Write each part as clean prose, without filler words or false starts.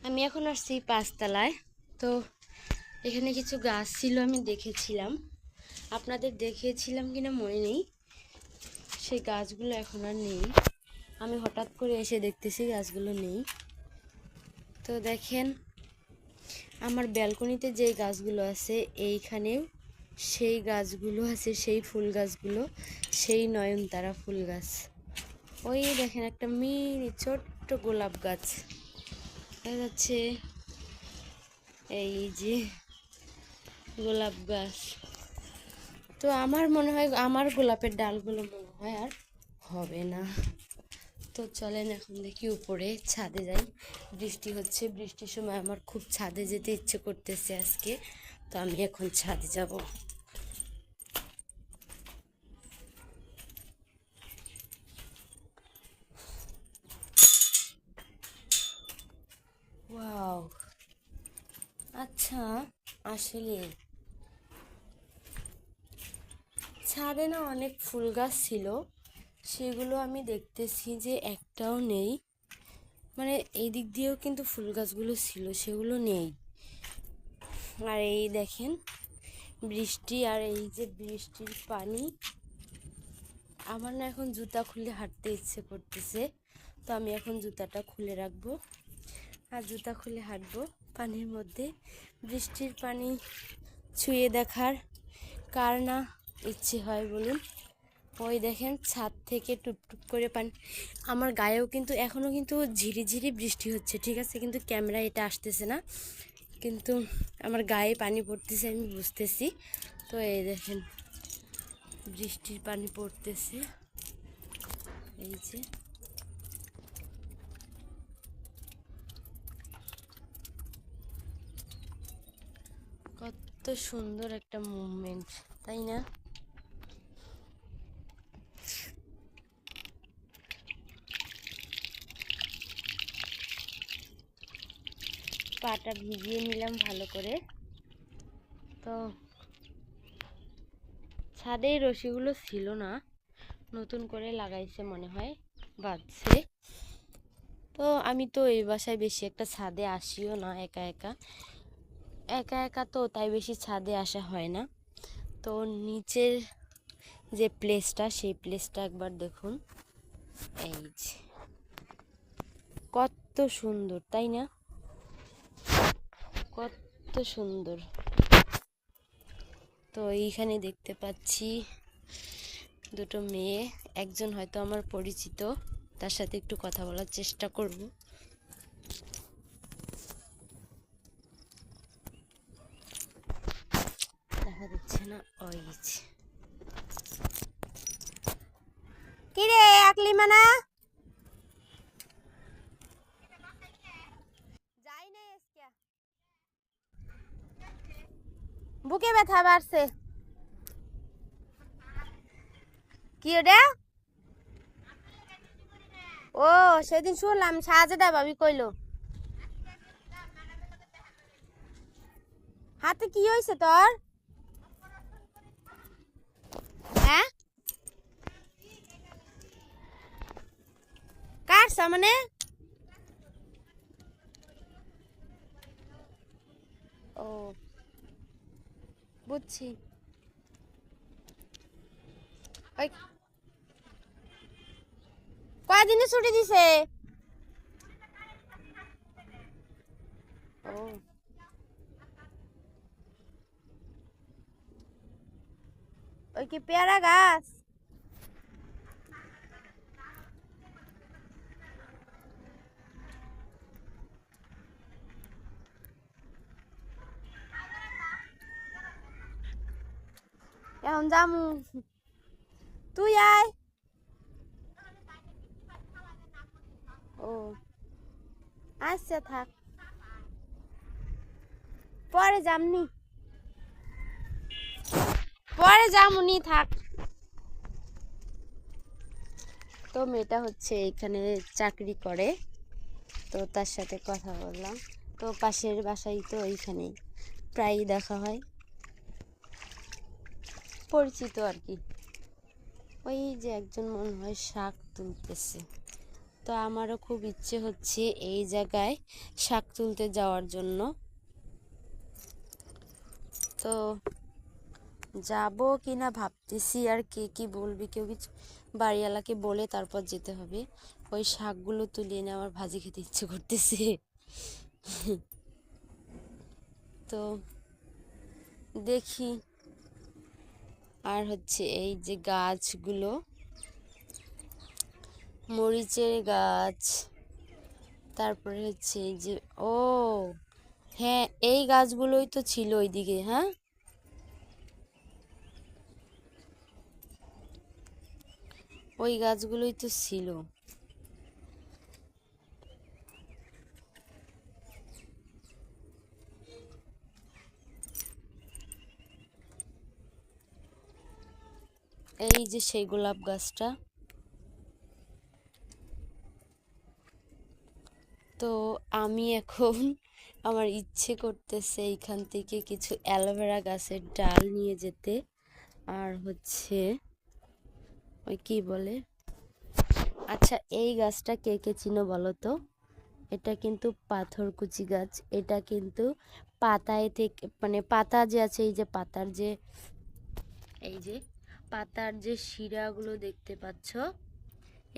আমি এখন আসছি 5 তলায়। তো এখানে কিছু গাছ ছিল, আমি দেখেছিলাম, আপনাদের দেখিয়েছিলাম কিনা মনে নেই। সেই গাছগুলো এখন আর নেই। আমি হঠাৎ করে এসে দেখতেছি গাছগুলো নেই। তো দেখেন আমার ব্যালকনিতে যে গাছগুলো আছে এইখানেও সেই গাছগুলো আছে, সেই ফুল গাছগুলো, সেই নয়নতারা ফুল গাছ। ওই দেখেন একটা মিনি ছোট্ট গোলাপ গাছ দেখা যাচ্ছে, এই যে গোলাপ গাছ। তো আমার মনে হয় আমার গোলাপের ডালগুলো মনে হয় আর হবে না। তো চলেন এখন দেখি উপরে ছাদে যাই। বৃষ্টি হচ্ছে, বৃষ্টির সময় আমার খুব ছাদে যেতে ইচ্ছে করতেছে আজকে। তো আমি এখন ছাদে যাব। ওয়াও, আচ্ছা, আসলে ছাদে না অনেক ফুল গাছ ছিল, সেগুলো আমি দেখতেছি যে একটাও নেই। মানে এই দিক দিয়েও কিন্তু ফুল গাছগুলো ছিল, সেগুলো নেই। আর এই দেখেন বৃষ্টি, আর এই যে বৃষ্টির পানি, আমার না এখন জুতা খুলে হাঁটতে ইচ্ছে করতেছে। তো আমি এখন জুতাটা খুলে রাখবো আর জুতা খুলে হাঁটবো পানির মধ্যে। বৃষ্টির পানি ছুঁয়ে দেখার কার না ইচ্ছে হয় বলুন। ওই দেখেন ছাদ থেকে টুপটুপ করে পানি আমার গায়েও, কিন্তু এখনও কিন্তু ঝিরিঝিরি বৃষ্টি হচ্ছে, ঠিক আছে, কিন্তু ক্যামেরা এটা আসতেছে না, কিন্তু আমার গায়ে পানি পড়তেছে, আমি বুঝতেছি। তো এই দেখেন বৃষ্টির পানি পড়তেছে, এই যে কত সুন্দর একটা মুভমেন্ট, তাই না? পাটা ভিজিয়ে নিলাম ভালো করে। তো ছাদে এই রশিগুলো ছিল না, নতুন করে লাগাইছে মনে হয়, বাঁধছে। তো আমি তো এই বাসায় বেশি একটা ছাদে আসিও না, একা একা একা একা, তো তাই বেশি ছাদে আসা হয় না। তো নিচের যে প্লেসটা, সেই প্লেসটা একবার দেখুন, এই যে কত সুন্দর, তাই না? কত সুন্দর। তো এইখানে দেখতে পাচ্ছি দুটো মেয়ে, একজন হয়তো আমার পরিচিত, তার সাথে একটু কথা বলার চেষ্টা করব। দেখা যাচ্ছে না, ওই যে কি রে আকলি মানা, যাই না আজকে, বুকে ব্যথা বাড়ছে। কি ওটা? ও, সেদিন শুনলাম সাজেদা ভাবি কইলো। হাতে কি হয়েছে তোর? হ্যাঁ, কাটছে মানে? ও, বুঝছি। ওই কয়দিনে ছুটি দিছে? ও, ওই কি পেয়ারা গাছ? এখন যামু, তুই আয়। ও, আচ্ছা থাক, পরে যামনি, পরে যামুনি, থাক। তো মেয়েটা হচ্ছে এখানে চাকরি করে, তো তার সাথে কথা বললাম। তো পাশের বাসাই তো, এইখানেই প্রায়ই দেখা হয়, পরিচিত আর কি। ওই যে একজন মনে হয় শাক তুলতেছে। তো তো আমারও খুব ইচ্ছে হচ্ছে এই জায়গায় শাক তুলতে যাওয়ার জন্য। তো যাব কি না ভাবতেছি, আর কে কি বলবে, কেউ কিছু বাড়িওয়ালাকে বলে তারপর যেতে হবে। ওই শাকগুলো তুলে এনে আমার ভাজি খেতে ইচ্ছে করতেছে। তো দেখি। আর হচ্ছে এই যে গাছগুলো, মরিচের গাছ, তারপরে হচ্ছে এই যে, ও হ্যাঁ, এই গাছগুলোই তো ছিল ওইদিকে। হ্যাঁ, ওই গাছগুলোই তো ছিল। এই যে সেই গোলাপ গাছটা। তো আমি এখন আমার ইচ্ছে করতেছে এইখান থেকে কিছু অ্যালোভেরা গাছের ডাল নিয়ে যেতে। আর হচ্ছে ওই কি বলে, আচ্ছা এই গাছটা কে কে চিনো বলো তো? এটা কিন্তু পাথরকুচি গাছ। এটা কিন্তু পাতায় থেকে, মানে পাতা যে আছে, এই যে পাতার যে, এই যে পাতার যে শিরাগুলো দেখতে পাচ্ছ,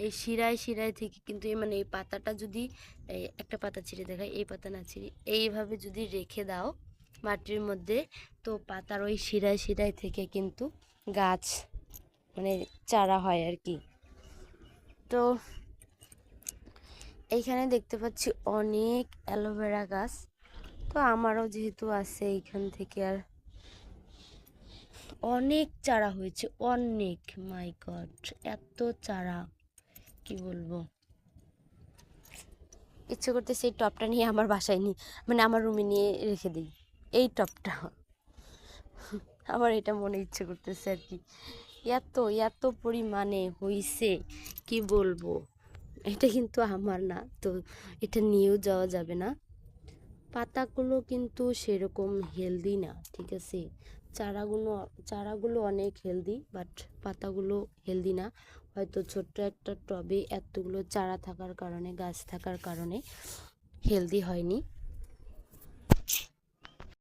এই শিরায় শিরায় থেকে কিন্তু মানে এই পাতাটা যদি, এই একটা পাতা ছিঁড়ে দেখায়, এই পাতা না ছিঁড়ে এইভাবে যদি রেখে দাও মাটির মধ্যে, তো পাতার ওই শিরায় শিরায় থেকে কিন্তু গাছ, মানে চারা হয় আর কি। তো এইখানে দেখতে পাচ্ছি অনেক অ্যালোভেরা গাছ। তো আমারও যেহেতু আছে, এইখান থেকে আর অনেক চারা হয়েছে, অনেক, মাই গড, এত চারা কি বলবো। ইচ্ছে করতেছে এই টপটা নিয়ে আমার বাসায় নিয়ে, মানে আমার রুমে নিয়ে রেখে দিই এই টপটা। আমার এটা মনে ইচ্ছে করতেছে আর কি। এত এত পরিমাণে হইছে কি বলবো। এটা কিন্তু আমার না, তো এটা নিয়েও যাওয়া যাবে না। পাতাগুলো কিন্তু সেরকম হেলদি না, ঠিক আছে। চারাগুলো চারাগুলো অনেক হেলদি, বাট পাতাগুলো হেলদি না। হয়তো ছোট্ট একটা টবে এতগুলো চারা থাকার কারণে, গাছ থাকার কারণে হেলদি হয়নি।